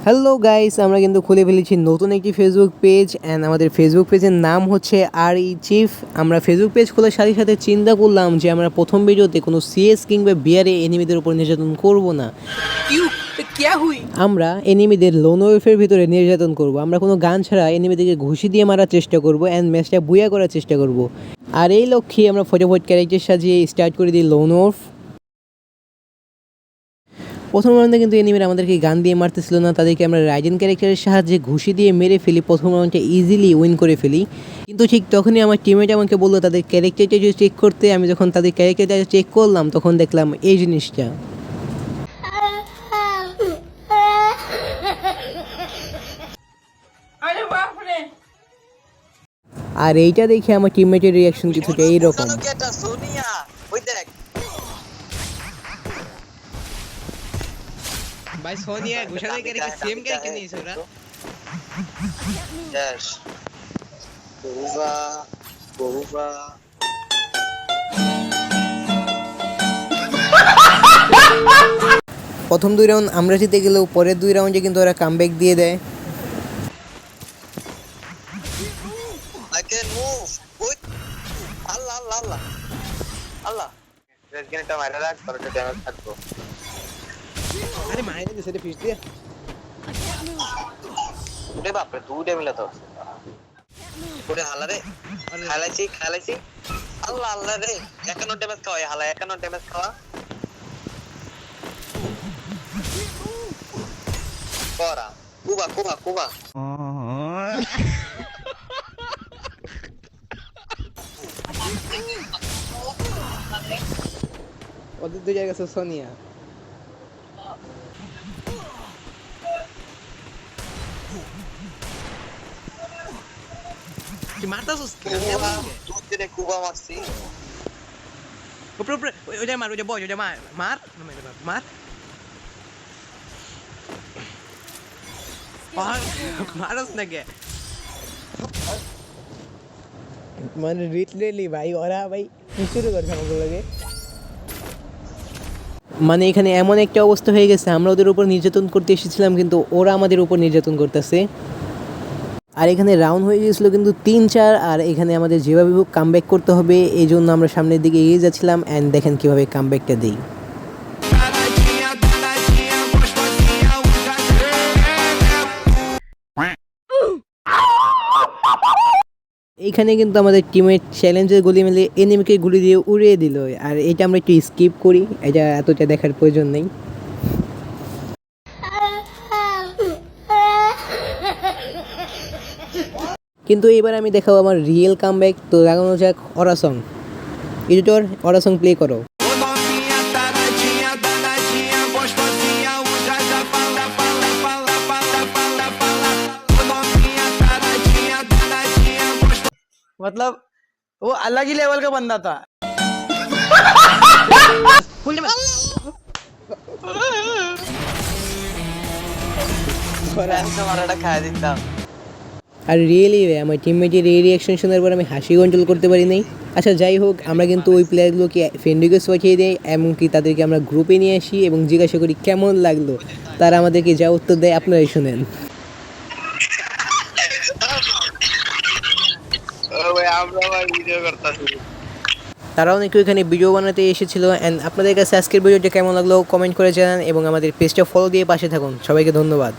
Hello guys, আমরা কিন্তু খুলে ফেলেছি নতুন একটি ফেসবুক পেজ অ্যান্ড আমাদের ফেসবুক পেজের নাম হচ্ছে আর ই চিফ। আমরা ফেসবুক পেজ খোলার সাথে সাথে চিন্তা করলাম যে আমরা প্রথম ভিডিওতে কোনো সিএস কিংবা বিআরএ এনিমিদের উপর নির্যাতন করব না। আমরা এনিমিদের লোন ওয়েফের ভিতরে নির্যাতন করব। আমরা কোনো গান ছাড়া এনিমিদেরকে ঘুষি দিয়ে মারার চেষ্টা করব অ্যান্ড ম্যাচটা বুয়া করার চেষ্টা করব। আর এই লক্ষ্যে আমরা ফটোফট ক্যারেক্টার সাজিয়ে স্টার্ট করে দিই লোন ওয়েফ। প্রথম রাউন্ডে কিন্তু এনিমিরা আমাদেরকে গান দিয়ে মারতেছিল না, তাদেরকে আমরা রাইডেন ক্যারেক্টারের সাহায্যে ঘুষি দিয়ে মেরে ফেলি, প্রথম রাউন্ডটা ইজিলি উইন করে ফেলি। কিন্তু ঠিক তখনই আমার টিমমেট আমাকে বললো তাদের ক্যারেক্টারটা যদি চেক করতে। আমি যখন তাদের ক্যারেক্টারটা চেক করলাম তখন দেখলাম এই জিনিসটা। আর এইটা দেখে আমার টিমমেটের রিয়াকশন কিছুটা এইরকম। भाई सोनिया घुसाने के लिए सेम क्या कि नहीं सोरा यस बोरुबा প্রথম দুই রাউন্ড আমরা জিতে গেলেও পরের দুই রাউন্ডে কিন্তু ওরা কামব্যাক দিয়ে দেয়। I can move with Allah Allah Allah Allah let's get it মারা রাখ পরে ড্যামেজ থাকবো। আরে মাইনে দিছে রে ফিশ দিয়ে ওরে বাপ রে দুইটা মিলা তো ওরে হালা রে খালাইছি আল্লাহ আল্লাহ রে একানো ড্যামেজ খাওয়া হালা একানো ড্যামেজ খাওয়া করা কুবা ওদের দুই জায়গা আছে সোনিয়া। কি মারতাছস কি তুই তেরে কুবা মারছি উপরে ওইটা মার ওইটা বয় ওইটা মার মারস না কে মানে লিটারেলি ভাই ওরা ভাই কি শুরু করছে আমাদের লাগে। মানে এখানে এমন একটা অবস্থা হয়ে গেছে, আমরা ওদের উপর নির্যাতন করতে এসেছিলাম কিন্তু ওরা আমাদের উপর নির্যাতন করতেছে। আর এখানে রাউন্ড হয়ে গিয়েছিলো কিন্তু 3-4। আর এখানে আমাদের যেভাবে হোক কামব্যাক করতে হবে, এই জন্য আমরা সামনের দিকে এগিয়ে যাচ্ছিলাম অ্যান্ড দেখেন কীভাবে কামব্যাকটা দিই। এইখানে কিন্তু আমাদের টিমের চ্যালেঞ্জের গুলি মিলে এনিমিকে গুলি দিয়ে উড়িয়ে দিল। আর এটা আমরা একটু স্কিপ করি, এটা এতটা দেখার প্রয়োজন নেই। কিন্তু এবার আমি দেখাবো আমার রিয়েল কামব্যাক। তো লাগানো যাক অরা সং। এডিটর অরা সং প্লে করো। मतलब वो अलग ही लेवल का बंदा था। আর রিয়েলি আমার টিমমেটের এই রিয়াকশন শোনার পর আমি হাসি কন্ট্রোল করতে পারি নাই। আচ্ছা যাই হোক, আমরা কিন্তু ওই প্লেয়ারগুলোকে ফ্রেন্ড রিকোয়েস্ট পাঠিয়ে দিই, এমনকি তাদেরকে আমরা গ্রুপে নিয়ে আসি এবং জিজ্ঞাসা করি কেমন লাগলো। তারা আমাদেরকে যা উত্তর দেয় আপনারাই শোনেন। তারাও নাকি এখানে ভিডিও বানাতে এসেছিল। অ্যান্ড আপনাদের কাছে আজকের ভিডিওটা কেমন লাগলো কমেন্ট করে জানান এবং আমাদের পেজটা ফলো দিয়ে পাশে থাকুন। সবাইকে ধন্যবাদ।